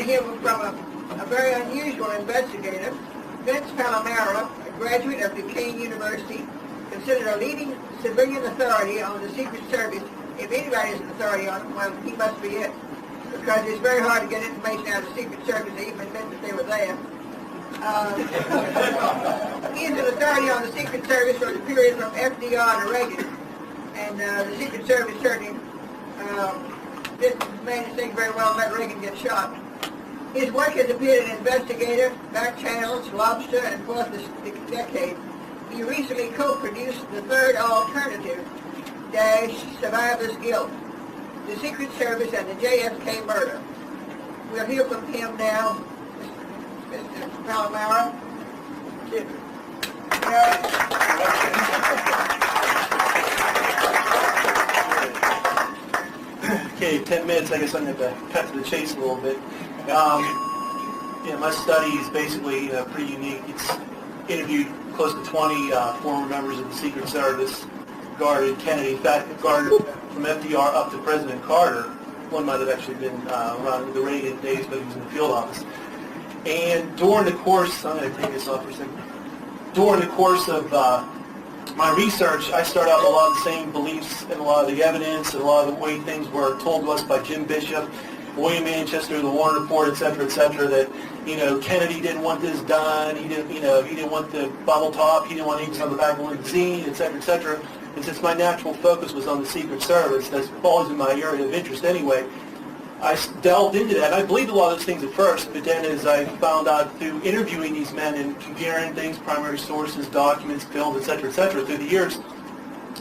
hear from a very unusual investigator, Vince Palamara, a graduate of Duquesne University, considered a leading civilian authority on the Secret Service. If anybody is an authority on it, well, he must be it, because it's very hard to get information out of the Secret Service to even admit that they were there. He is an authority on the Secret Service for the period from FDR to Reagan, and the Secret Service certainly didn't manage things very well and let Reagan get shot. His work has appeared in Investigator, Back Channels, Lobster, and Fourth Decade. He recently co-produced The Third Alternative, Survivor's Guilt, The Secret Service and the JFK Murder. We'll hear from him now, Mr. Palamara. Okay, 10 minutes. I guess I'm going to cut to the chase a little bit. My study is basically pretty unique. It's interviewed close to 20 former members of the Secret Service, guarded Kennedy, in fact, guarded from FDR up to President Carter. One might have actually been around the Reagan days, but he was in the field office. And during the course, I'm going to take this off for a second. During the course of my research, I started out with a lot of the same beliefs and a lot of the evidence and a lot of the way things were told to us by Jim Bishop, William Manchester, the Warren Report, et cetera, that, Kennedy didn't want this done, he didn't want the bubble top, he didn't want anything on the back of the limousine, et cetera. And since my natural focus was on the Secret Service, that's always been my area of interest anyway, I delved into that. I believed a lot of those things at first, but then as I found out through interviewing these men and comparing things, primary sources, documents, films, et cetera, through the years,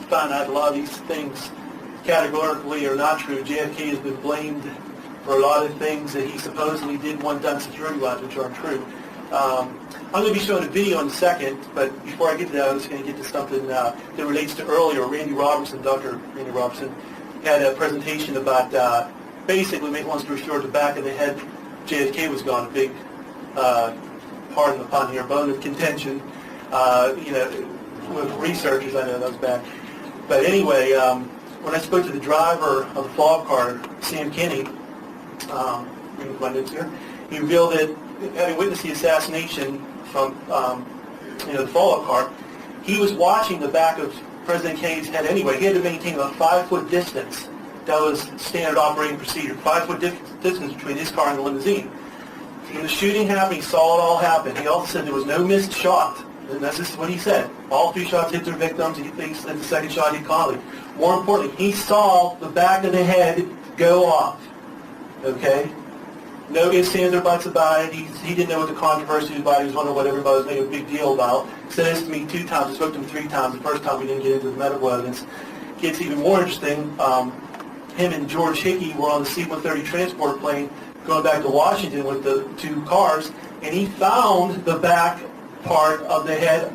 found out a lot of these things categorically are not true. JFK has been blamed for a lot of things that he supposedly did want done security-wise, which aren't true. I'm going to be showing a video in a second, but before I get to that, I'm just going to get to something that relates to earlier. Dr. Randy Robertson, had a presentation about basically, make one story short, the back of the head, JFK was gone, a big, pardon the pun here, bone of contention, with researchers. I know that was bad. But anyway, when I spoke to the driver of the follow-up car, Sam Kinney, reading my notes here, he revealed that having witnessed the assassination from the follow-up car, he was watching the back of President Kennedy's head anyway. He had to maintain about 5-foot distance. That was standard operating procedure, 5-foot distance between his car and the limousine. When the shooting happened, he saw it all happen. He also said there was no missed shot. And that's just what he said. All 3 shots hit their victims. He thinks that the second shot hit Connolly. More importantly, he saw the back of the head go off. Okay? No ifs, ands, or buts about it. He didn't know what the controversy was about. He was wondering what everybody was making a big deal about. He said this to me 2 times. I spoke to him 3 times. The first time we didn't get into the medical evidence. Gets even more interesting. Him and George Hickey were on the C-130 transport plane going back to Washington with the 2 cars, and he found the back part of the head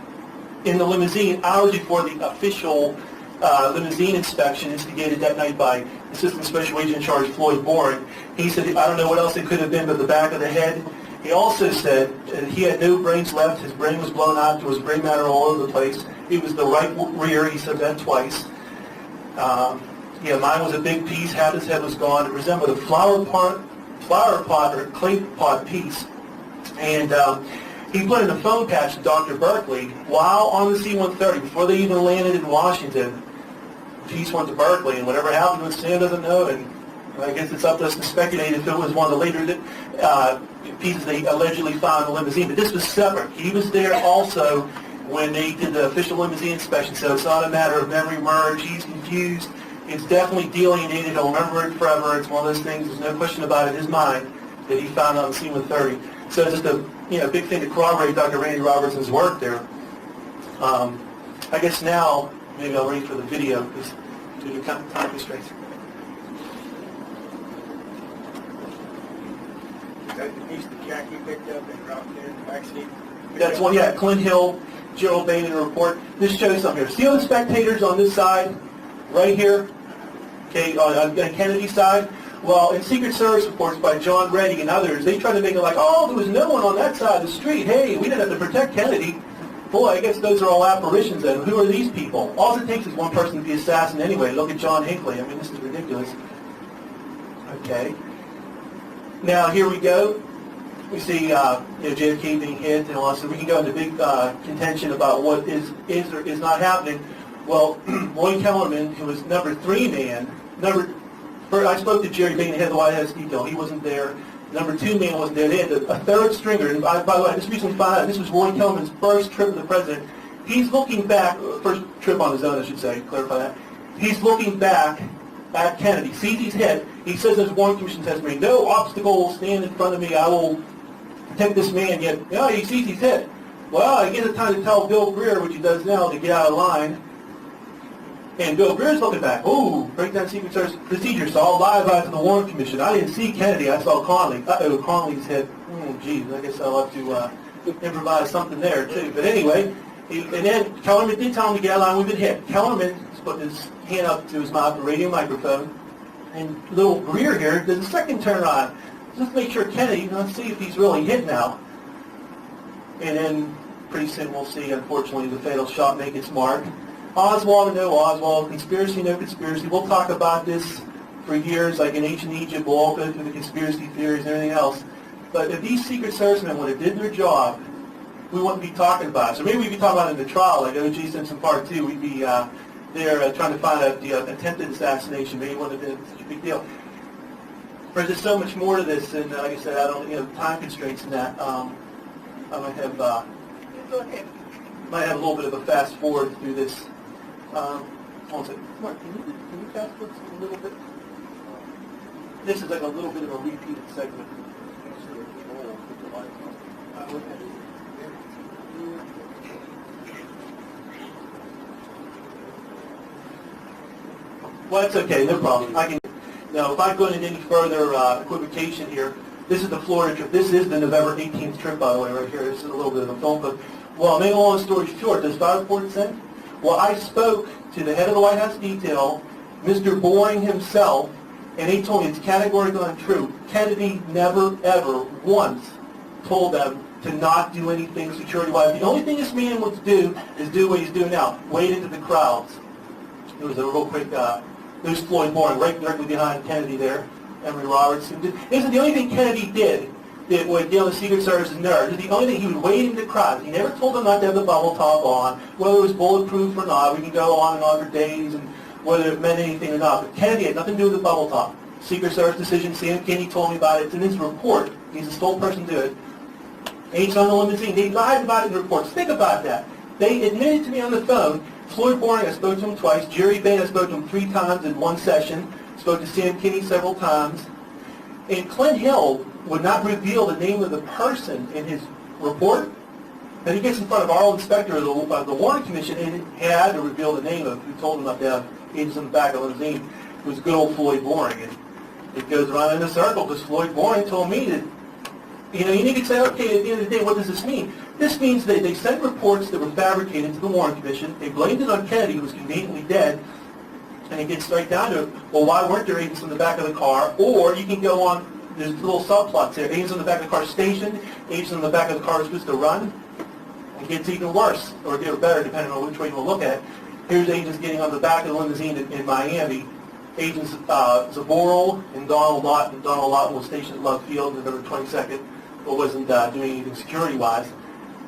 in the limousine hours before the official limousine inspection instigated that night by Assistant Special Agent in Charge Floyd Boring. He said, I don't know what else it could have been but the back of the head. He also said he had no brains left. His brain was blown out. There was brain matter all over the place. It was the right rear. He said that twice. Mine was a big piece. Half his head was gone. It resembled a flower pot or clay pot piece. And he put in a phone patch to Dr. Berkeley while on the C-130, before they even landed in Washington. The piece went to Berkeley, and whatever happened with Sam doesn't know, and I guess it's up to us to speculate if it was one of the later pieces they allegedly found in the limousine. But this was separate. He was there also when they did the official limousine inspection, so it's not a matter of memory merge. He's confused. It's definitely delineated. He'll remember it forever. It's one of those things, there's no question about it in his mind, that he found on the C-130. So just a big thing to corroborate Dr. Randy Robertson's work there. I guess now, maybe I'll wait for the video, because due to time constraints. That's the piece that Jackie picked up and dropped in the backseat. That's one, yeah, Clint Hill, Gerald Bain in a report. This shows something here. See all the spectators on this side? Right here, okay, on Kennedy's side. Well, in Secret Service reports by John Reddy and others, they try to make it like, oh, there was no one on that side of the street. Hey, we didn't have to protect Kennedy. Boy, I guess those are all apparitions then. Who are these people? All it takes is one person to be assassin anyway. Look at John Hinckley. I mean, this is ridiculous. Okay. Now here we go. We see JFK being hit, and also we can go into big contention about what is or is not happening. Well, Lloyd Kellerman, who was number 3 man, I spoke to Jerry Bain, the head of the White House detail. He wasn't there. Number 2 man wasn't there. They had a third stringer. And by the way, I just recently found out this was Lloyd Kellerman's first trip with the president. He's looking back, first trip on his own, I should say, clarify that. He's looking back at Kennedy, sees his head. He says in his Warren Commission testimony, no obstacle will stand in front of me. I will protect this man. Yet, he sees his head. Well, he gets the time to tell Bill Greer, which he does now, to get out of line. And Bill Greer's looking back. Ooh, break down Secret Service procedure. So I'll lie about it to the Warren Commission. I didn't see Kennedy. I saw Connolly. Uh-oh, Connolly's head. Geez, I guess I'll have to improvise something there, too. But anyway, and then Kellerman did tell him to get out of line. We've been hit. Kellerman put his hand up to his mouth, the radio microphone, and little Greer here does a second turn on. Just make sure Kennedy, let's see if he's really hit now. And then pretty soon we'll see, unfortunately, the fatal shot make its mark. Oswald or no Oswald, conspiracy, no conspiracy. We'll talk about this for years, like in ancient Egypt. We'll all go through the conspiracy theories and everything else. But if these Secret Servicemen would have did their job, we wouldn't be talking about it. So maybe we'd be talking about it in the trial, like O.J. Simpson Part 2. We'd be there trying to find out the attempted assassination. Maybe it wouldn't have been such a big deal. But there's so much more to this, and like I said, I don't, time constraints in that. I might have a little bit of a fast forward through this. Hold on a second. Mark, can you fast forward a little bit? This is like a little bit of a repeated segment. Well, that's okay, no problem. Now, if I go into any further equivocation here, this is the Florida trip. This is the November 18th trip, by the way, right here. This is a little bit of a film clip. Well, make a long story short, does fire report send? Well, I spoke to the head of the White House detail, Mr. Boring himself, and he told me it's categorically untrue. Kennedy never, ever, once told them to not do anything security-wise. The only thing this man would do is do what he's doing now, wade into the crowds. It was a real quick, there's Floyd Boring right directly behind Kennedy there, Henry Roberts. This is the only thing Kennedy did that would deal with Secret Service's nerves. The only thing, he would wade into the crowds. He never told them not to have the bubble top on, whether it was bulletproof or not. We can go on and on for days and whether it meant anything or not. But Kennedy had nothing to do with the bubble top. Secret Service decision, Sam Kinney told me about it. It's in his report. He's the sole person to do it. Agents on the limousine, they lied about it in the reports. Think about that. They admitted to me on the phone. Floyd Boring, I spoke to him twice. Jerry Bain, I spoke to him 3 times in one session. Spoke to Sam Kinney several times. And Clint Hill would not reveal the name of the person in his report. Then he gets in front of our old inspector of the Warren Commission and had to reveal the name of who told him not to have agents in the back of the limousine. It was good old Floyd Boring. And it goes around in a circle because Floyd Boring told me that, you need to say, okay, at the end of the day, what does this mean? This means that they sent reports that were fabricated to the Warren Commission. They blamed it on Kennedy, who was conveniently dead. And it gets straight down to, well, why weren't there agents in the back of the car? Or you can go on, there's little subplots there. Agents in the back of the car stationed, agents in the back of the car are supposed to run. It gets even worse, or get better, depending on which way you look at it. Here's agents getting on the back of the limousine in Miami. Agents Zaboral and Don Lawton. Don Lawton was stationed at Love Field November 22nd, but wasn't doing anything security-wise.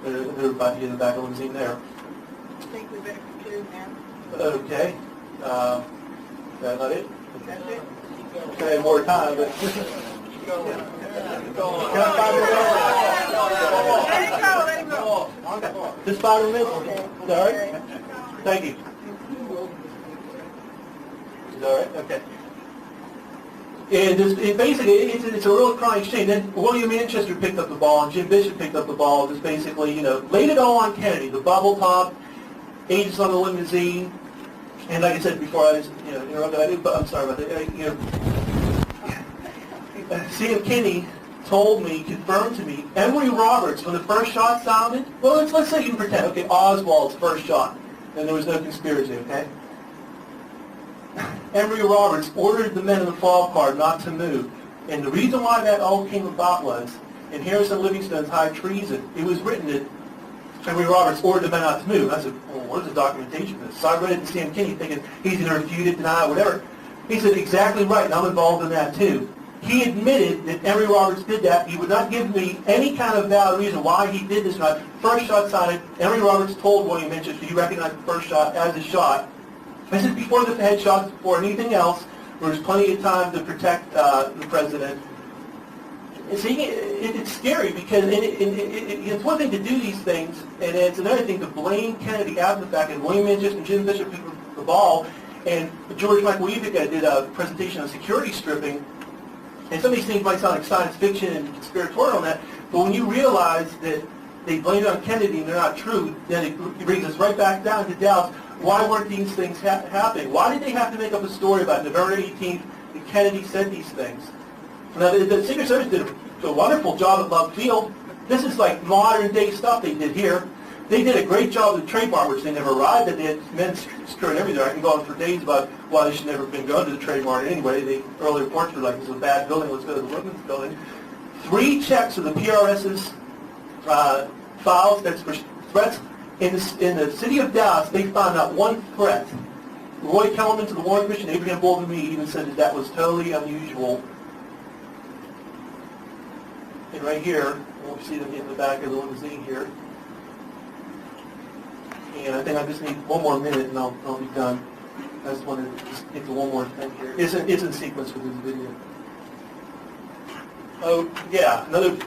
They're about to get in the back of the limousine there. I think we better conclude now. Okay. That's not it? That's it. Okay, more time, but... Let him go. Just 5 minutes? Is that all right? Thank you. Is that all right? Okay. And basically, it's a real crying shame. Then William Manchester picked up the ball, and Jim Bishop picked up the ball. Just basically, laid it all on Kennedy. The bubble top, agents on the limousine, and like I said before, I just, interrupted. I'm sorry about that. Sam Kinney told me, confirmed to me, Henry Roberts, when the first shot sounded, well, let's say you can pretend, okay, Oswald's first shot, and there was no conspiracy, okay? Henry Roberts ordered the men in the fall car not to move. And the reason why that all came about was, in Harrison Livingstone's High Treason, it was written that Henry Roberts ordered the men not to move. I said, well, where's the documentation for this? So I read it to Sam Kinney thinking he's going to refute it, deny it, whatever. He said, exactly right, and I'm involved in that too. He admitted that Henry Roberts did that. He would not give me any kind of valid reason why he did this. First shot sighted, Henry Roberts told William Winchester, he recognized the first shot as a shot. This is before the headshots, before anything else. There was plenty of time to protect the president. And see, it's scary because it's one thing to do these things, and it's another thing to blame Kennedy after the fact. And William Winchester and Jim Bishop took the ball, and George Michael Evica did a presentation on security stripping. And some of these things might sound like science fiction and conspiratorial on that, but when you realize that they blamed it on Kennedy and they're not true, then it brings us right back down to doubts. Why weren't these things happening? Why did they have to make up a story about November 18th that Kennedy said these things? Now, the Secret Service did a wonderful job at Love Field. This is like modern day stuff they did here. They did a great job with the Trade Mart, which they never arrived at. They had men screwing everything. I can go on for days about why they should never have been going to the Trade Mart anyway. The early reports were like, this is a bad building, let's go to the Women's Building. 3 checks of the PRS's files that's for threats. In the city of Dallas, they found out 1 threat. Roy Kellerman to the Warren Commission, Abraham Bolden Reed even said that that was totally unusual. And right here, we'll see them in the back of the limousine here. And I think I just need 1 more minute and I'll be done. I just wanted to just get to one more thing here. It's in sequence with this video. Oh, yeah, another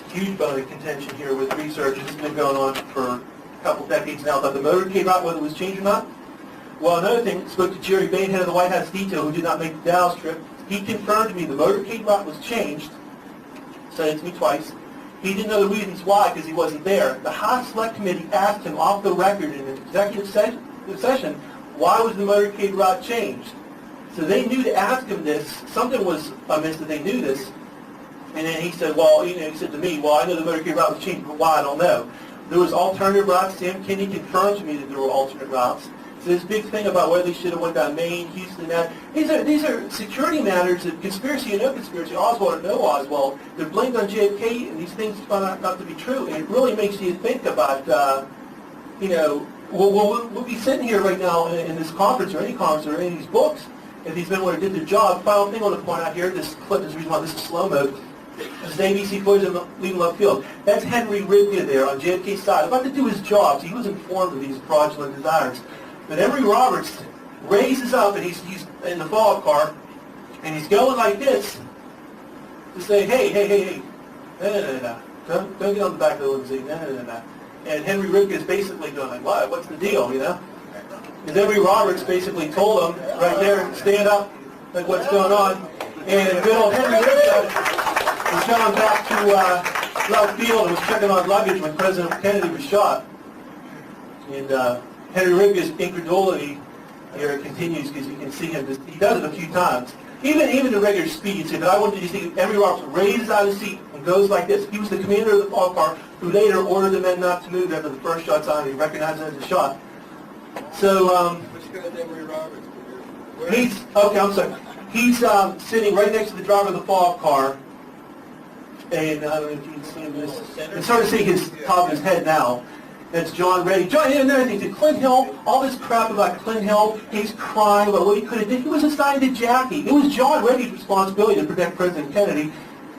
huge bone of contention here with research. This has been going on for a couple decades now about the motorcade route, whether it was changed or not. Well, another thing, spoke to Jerry Bain, head of the White House detail, who did not make the Dallas trip. He confirmed to me the motorcade route was changed. Said it to me twice. He didn't know the reasons why because he wasn't there. The House Select Committee asked him off the record in an executive session, why was the motorcade route changed? So they knew to ask him this. Something was amiss that they knew this. And then he said, well, he said to me, well, I know the motorcade route was changed, but why, I don't know. There was alternative routes. Sam Kinney confirmed to me that there were alternate routes. So this big thing about whether they should have went down Maine, Houston, that these are security matters of conspiracy and no conspiracy, Oswald or no Oswald. They're blamed on JFK, and these things found out not to be true. And it really makes you think about, we'll be sitting here right now in this conference or any conference or any of these books, if these men would have did their job. Final thing I want to point out here, this clip is the reason why this is slow-mo. This is ABC footage of leaving Love Field. That's Henry Rybka there on JFK's side, about to do his job. So he was informed of these fraudulent desires. But Henry Roberts raises up, and he's in the follow-up car, and he's going like this to say, hey, no. Don't get on the back of the limousine, no. And Henry Rybka is basically going like, what? What's the deal, Because Henry Roberts basically told him right there, stand up, like what's going on. And good old Henry Rybka was going back to Love Field and was checking on luggage when President Kennedy was shot. And Henry Rybka's incredulity here continues because you can see him. He does it a few times. Even in regular speed, but I wanted you to see Henry Roberts raises out of his seat and goes like this. He was the commander of the follow car who later ordered the men not to move after the first shot's on. He recognized it as a shot. So which guy is Henry Roberts? I'm sorry. He's sitting right next to the driver of the follow car, and I don't know if you can see him. You sort of see his top of his head now. That's John Reddy. John, and another thing, Clint Hill, all this crap about Clint Hill, he's crying about what he could have done. He was assigned to Jackie. It was John Reddy's responsibility to protect President Kennedy,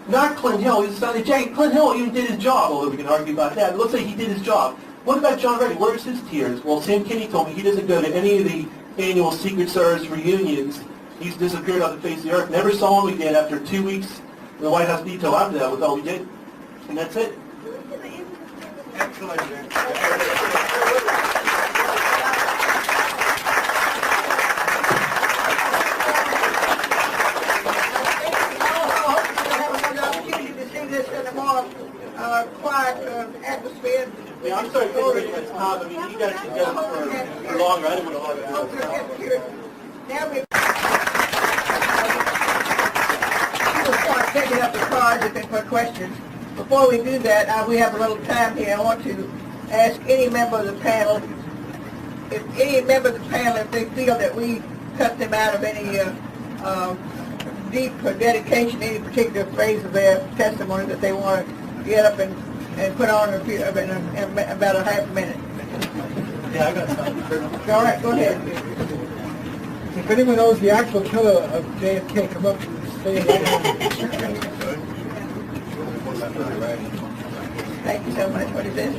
not Clint Hill. He was assigned to Jackie. Clint Hill even did his job, although we can argue about that. But let's say he did his job. What about John Reddy? Where's his tears? Well, Sam Kinney told me he doesn't go to any of the annual Secret Service reunions. He's disappeared off the face of the earth. Never saw him again after 2 weeks in the White House detail after that was all we did. And that's it. Excellent. Atmosphere. Yeah, I'm sorry for taking this time. I mean, you guys can go for longer. I didn't want to hold it. Now we will start taking up the cards for questions. Before we do that, we have a little time here. I want to ask any member of the panel, if they feel that we cut them out of any deep dedication, any particular phrase of their testimony that they want to get up and put on in about a half a minute. Yeah, I got something. All right, go ahead. If anyone knows the actual killer of JFK, come up to the Thank you so much. What is this?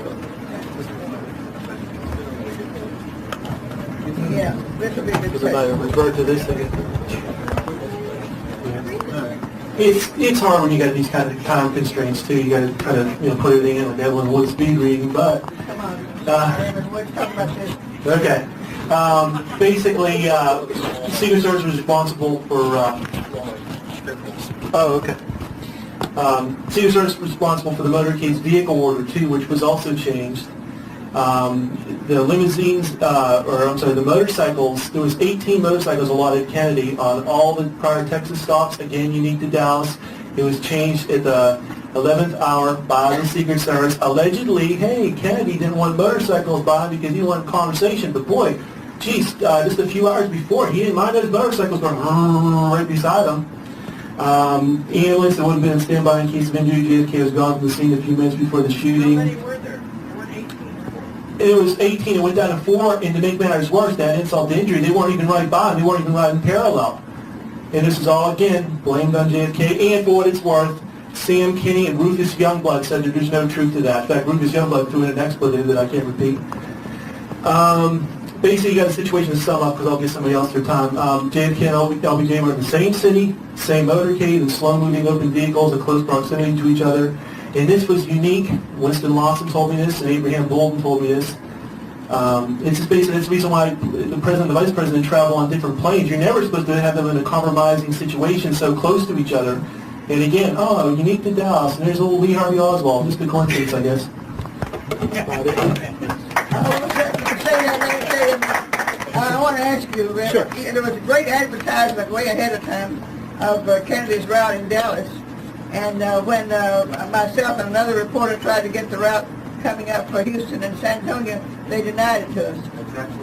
Yeah, this will be a good session. Refer to this again. It's hard when you got these kind of time constraints too. You got to try to put everything in like Evelyn Wood speed reading, but Come on. Let's talk about this. okay. Basically, Secret Service was responsible for. Secret Service was responsible for the motorcade's vehicle order too, which was also changed. The limousines, the motorcycles, there was 18 motorcycles allotted at Kennedy on all the prior Texas stops, again unique to Dallas. It was changed at the 11th hour by the Secret Service. Allegedly, hey, Kennedy didn't want motorcycles by him because he wanted conversation, but boy, geez, just a few hours before, he didn't mind those motorcycles going right beside him. Ambulance that would have been in standby in case of injury. JFK was gone from the scene a few minutes before the shooting. How many were there? There were 18. It was 18. It went down to 4, and to make matters worse, that insult to injury, they weren't even right by him. They weren't even right in parallel. And this is all, again, blamed on JFK. And for what it's worth, Sam Kinney and Rufus Youngblood said that there's no truth to that. In fact, Rufus Youngblood threw in an expletive that I can't repeat. Basically, you got a situation to sum up because I'll give somebody else their time. JFK and LBJ were in the same city, same motorcade, and slow-moving open vehicles in close proximity to each other. And this was unique. Winston Lawson told me this, and Abraham Bolton told me this. It's just basically the reason why the president and the vice president travel on different planes. You're never supposed to have them in a compromising situation so close to each other. And again, unique to Dallas. And there's old Lee Harvey Oswald. Just a coincidence, I guess. I want to ask you, Sure. There was a great advertisement way ahead of time of Kennedy's route in Dallas, and when myself and another reporter tried to get the route coming up for Houston and San Antonio, they denied it to us.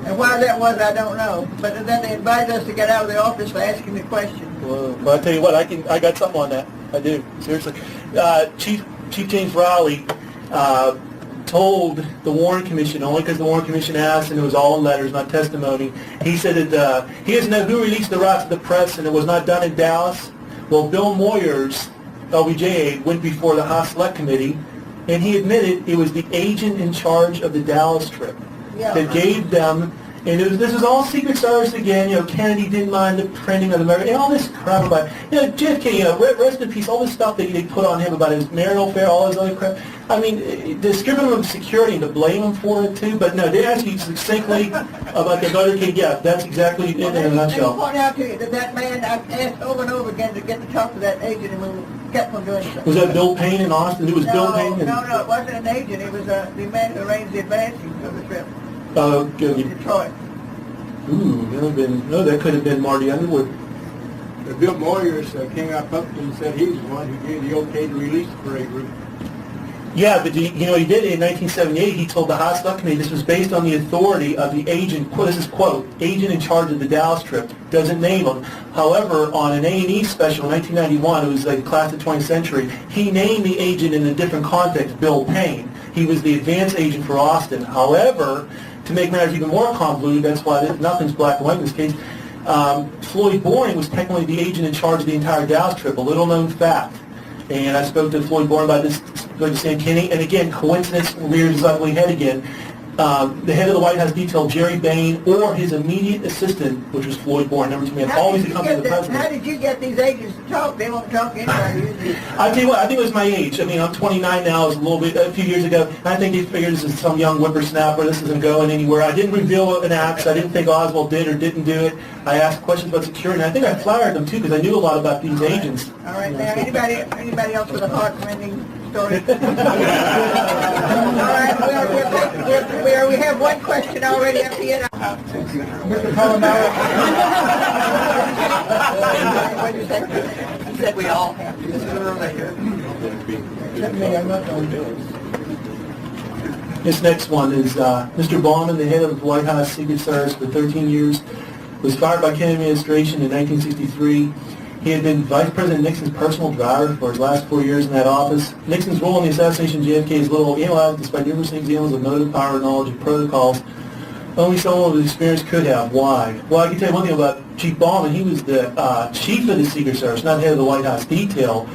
And why that was, I don't know. But then they invited us to get out of the office for asking the question. Well, I'll tell you what, I got something on that. I do, seriously. Chief James Rowley told the Warren Commission, only because the Warren Commission asked, and it was all in letters, not testimony, he said that he doesn't know who released the route to the press, and it was not done in Dallas. Well, Bill Moyers, LBJ, went before the House Select Committee, and he admitted it was the agent in charge of the Dallas trip that gave them, and this was all Secret Service again. Kennedy didn't mind the printing of the American, and all this crap about, JFK, rest in peace, all this stuff that they put on him about his marital affair, all this other crap. I mean, to strip him of security and to blame him for it too, but no, they asked you succinctly about the motorcade. Yeah, that's exactly it in a nutshell. Let me point out to you that man, I've asked over and over again to get to talk to that agent, and we kept from doing so. Was that Bill Payne in Austin? It was Bill Payne? No, it wasn't an agent. It was the man who arranged the advancing of the trip. Oh, good. Detroit. Ooh, that could have been Marty Underwood. Bill Moyers came out publicly and said he was the one who gave the okay to release the parade route. Yeah, but he did it in 1978. He told the House Select Committee this was based on the authority of the agent. This is quote, agent in charge of the Dallas trip. Doesn't name him. However, on an A&E special in 1991, it was like Class of 20th Century. He named the agent in a different context, Bill Payne. He was the advance agent for Austin. However, to make matters even more convoluted, that's why nothing's black and white in this case. Floyd Boring was technically the agent in charge of the entire Dallas trip. A little known fact. And I spoke to Floyd Boring about this, spoke to Sam Kinney, and again, coincidence rears his ugly head again. The head of the White House detailed Jerry Bain or his immediate assistant, which was Floyd Boring, number 2 man, always accompanied the president. How did you get these agents to talk? They won't talk to anybody usually. I tell you what, I think it was my age. I mean, I'm 29 now. It was a few years ago. And I think they figured this is some young whippersnapper. This isn't going anywhere. I didn't reveal an act. I didn't think Oswald did or didn't do it. I asked questions about security, and I think I flattered them too because I knew a lot about these agents. All right, now anybody else with a heart-rending story? All right, we have one question already up here. Mr. Palamara. What did you say? He said we all have. This next one is Mr. Baumann, the head of the White House Secret Service for 13 years, was fired by Kennedy administration in 1963. He had been Vice President Nixon's personal driver for his last 4 years in that office. Nixon's role in the assassination of JFK is little analyzed despite numerous examples of motive, power, knowledge, and protocols. Only someone with experience could have. Why? Well, I can tell you one thing about Chief Ballman. He was the chief of the Secret Service, not head of the White House detail.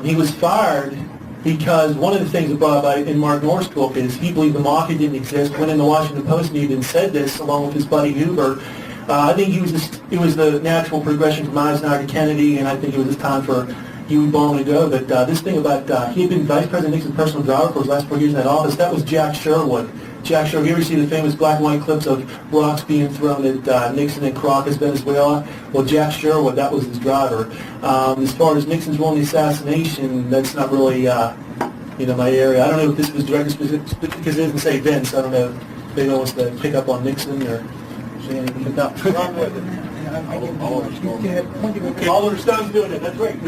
He was fired because one of the things that brought about in Mark North's book is he believed the mafia didn't exist. Went in the Washington Post and even said this along with his buddy Hoover. I think it was the natural progression from Eisenhower to Kennedy, and I think it was just time for Huey Ballman to go. But this thing about he had been Vice President Nixon's personal driver for his last 4 years in that office, that was Jack Sherwood. Jack Sherwood, you ever see the famous black and white clips of rocks being thrown at Nixon and Caracas, Venezuela? Well, Jack Sherwood, that was his driver. As far as Nixon's role in the assassination, that's not really my area. I don't know if this was directly specific, because it doesn't say Vince. I don't know if they wants to pick up on Nixon or say anything about that. Oliver Stone's doing it, that's right.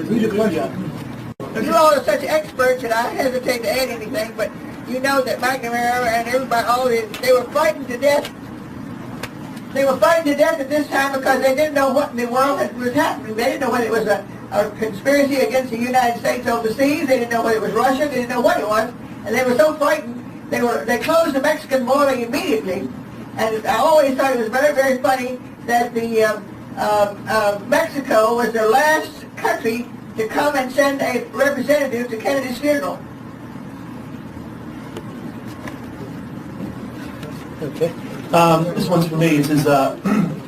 You all are such experts that I hesitate to add anything, but you know that McNamara and everybody, they were frightened to death. They were frightened to death at this time because they didn't know what in the world was happening. They didn't know whether it was a conspiracy against the United States overseas. They didn't know whether it was Russia. They didn't know what it was. And they were so frightened, they closed the Mexican border immediately. And I always thought it was very, very funny that the Mexico was the last country to come and send a representative to Kennedy's funeral. Okay. This one's for me. It says,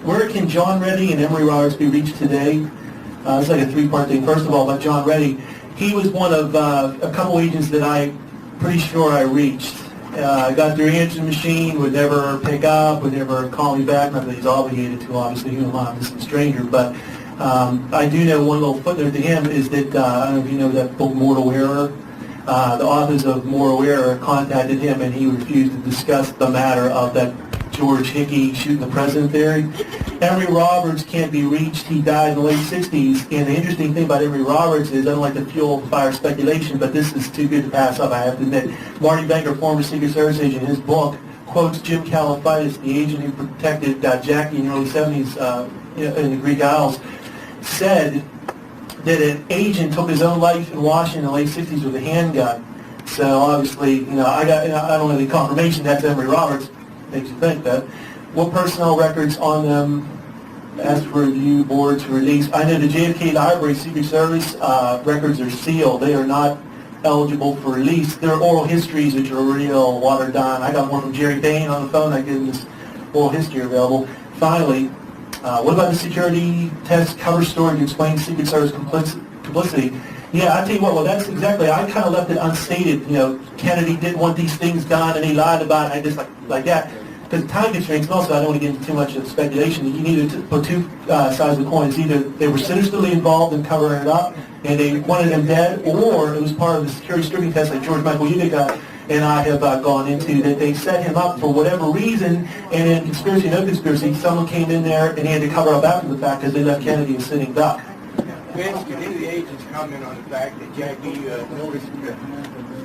where can John Reddy and Emory Roberts be reached today? It's like a three-part thing. First of all, about John Reddy, he was one of a couple agents that I'm pretty sure I reached. I got their answering machine, would never pick up, would never call me back. Not that he's obligated to, obviously, who am I? I'm just a stranger. But I do know one little footnote to him is that, I don't know if you know that book, Mortal Error. The authors of Mortal Error contacted him, and he refused to discuss the matter of that George Hickey shooting the president theory. Henry Roberts can't be reached. He died in the late 60s. And the interesting thing about Henry Roberts is, I don't like to fuel fire speculation, but this is too good to pass up, I have to admit. Marty Banker, former Secret Service agent, in his book, quotes Jim Kalafitis, the agent who protected Jackie in the early 70s in the Greek Isles, said that an agent took his own life in Washington in the late 60s with a handgun. So obviously, I don't have any confirmation that's Henry Roberts. Makes you think that. What personnel records on them as for review boards release? I know the JFK Library Secret Service records are sealed. They are not eligible for release. There are oral histories which are real watered down. I got one from Jerry Bain on the phone. I gave him this oral history available. Finally, what about the security test cover story to explain Secret Service complicity? Yeah, I tell you what, well, that's exactly, I kind of left it unstated. Kennedy didn't want these things done, and he lied about it. I just like that. Because time constraints, and also I don't want to get into too much of speculation. You need to put two sides of the coin. It's either they were sinisterly involved in covering it up, and they wanted him dead, or it was part of the security stripping test like George Michael Evica and I have gone into, that they set him up for whatever reason, and in conspiracy, no conspiracy, someone came in there and he had to cover up after the fact because they left Kennedy a sitting duck. Vince, could any of the agents comment on the fact that Jackie noticed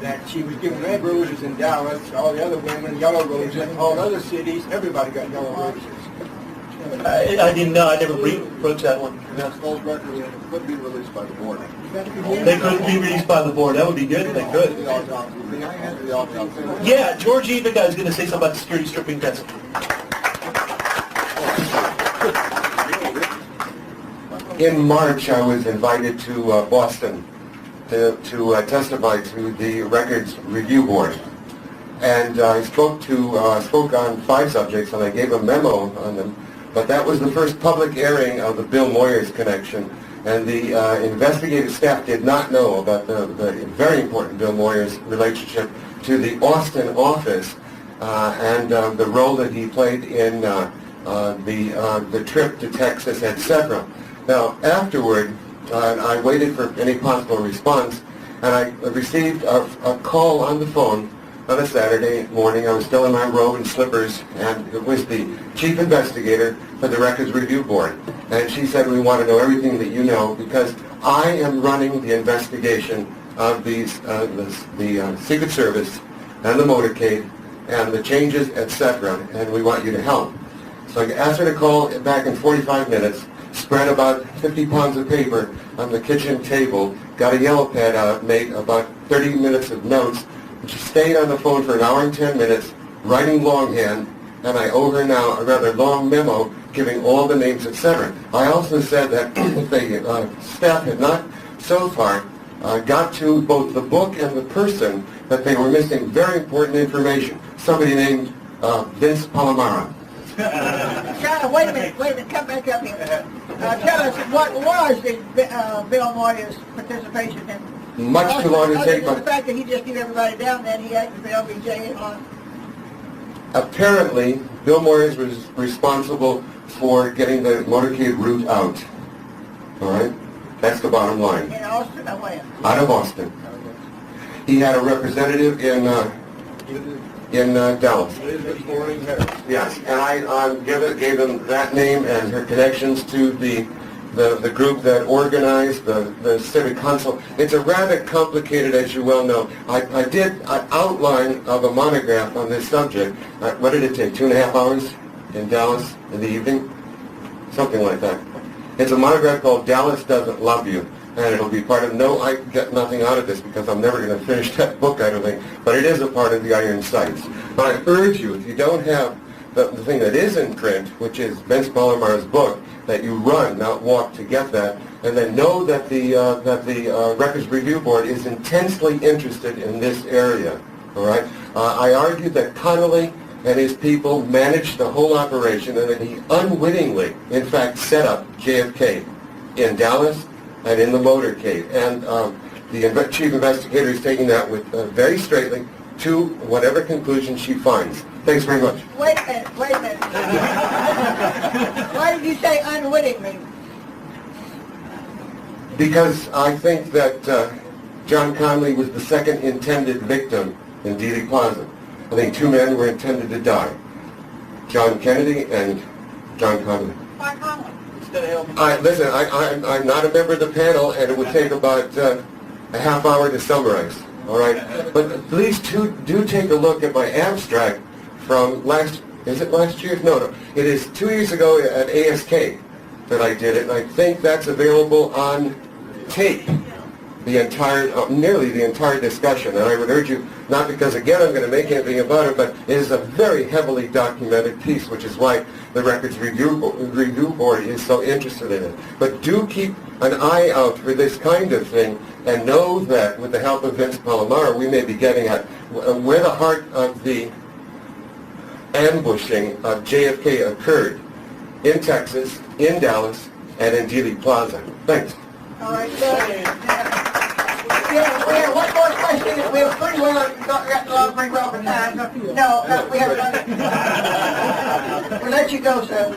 that she was given red roses in Dallas, all the other women yellow roses, all the other cities, everybody got yellow roses? I didn't know. I never broached that one. That's false record, and it could be released by the board. They couldn't be released by the board. That would be good if they could. Yeah, George Evica is going to say something about the security stripping test. In March, I was invited to Boston to testify to the Records Review Board. And I spoke on 5 subjects, and I gave a memo on them. But that was the first public airing of the Bill Moyers connection. And the investigative staff did not know about the very important Bill Moyers relationship to the Austin office and the role that he played in the trip to Texas, etc. Now, afterward, I waited for any possible response, and I received a call on the phone on a Saturday morning. I was still in my robe and slippers, and it was the chief investigator for the Records Review Board. And she said, we want to know everything that you know, because I am running the investigation of these, the Secret Service and the motorcade and the changes, etc., and we want you to help. So I asked her to call back in 45 minutes, spread about 50 pounds of paper on the kitchen table, got a yellow pad out, made about 30 minutes of notes, and she stayed on the phone for an hour and 10 minutes, writing longhand, and I owe her now a rather long memo giving all the names, etc. I also said that if the staff had not so far got to both the book and the person, that they were missing very important information. Somebody named Vince Palamara. Charlie, wait a minute, come back up here. Tell us, what was Bill Moyer's participation in? Much too long to take, but the fact that he just knew everybody down there and he had the LBJ on. Apparently, Bill Moyers was responsible for getting the motorcade route out. All right? That's the bottom line. In Austin, or where? Out of Austin. He had a representative in Dallas. Yes, and I gave him that name and her connections to the group that organized the Civic Council. It's a rather complicated, as you well know. I did an outline of a monograph on this subject. What did it take, 2.5 hours in Dallas in the evening? Something like that. It's a monograph called Dallas Doesn't Love You, and it'll be part of, no, I get nothing out of this because I'm never going to finish that book, I don't think, but it is a part of the Iron Sights. But I urge you, if you don't have the thing that is in print, which is Vince Palamara's book, that you run, not walk, to get that, and then know that the Records Review Board is intensely interested in this area. All right. I argued that Connolly and his people managed the whole operation, and that he unwittingly, in fact, set up JFK in Dallas and in the motorcade. And the chief investigator is taking that with very straightly to whatever conclusion she finds. Thanks very much. Wait a minute. Why did you say unwittingly? Because I think that John Connolly was the second intended victim in Dealey Plaza. I think 2 men were intended to die. John Kennedy and John Connolly. Why Connolly? Listen, I'm not a member of the panel, and it would take about a half hour to summarize. All right? But please do take a look at my abstract from is it last year? No. It is 2 years ago at ASK that I did it, and I think that's available on tape, nearly the entire discussion. And I would urge you, not because, again, I'm going to make anything about it, but it is a very heavily documented piece, which is why the Records Review Board is so interested in it. But do keep an eye out for this kind of thing, and know that with the help of Vince Palamara, we may be getting at where the heart of the ambushing of JFK occurred: in Texas, in Dallas, and in Dealey Plaza. Thanks. All right, we have one more question. We have pretty well got pretty well for time. No, we haven't done it. We'll let you go, sir.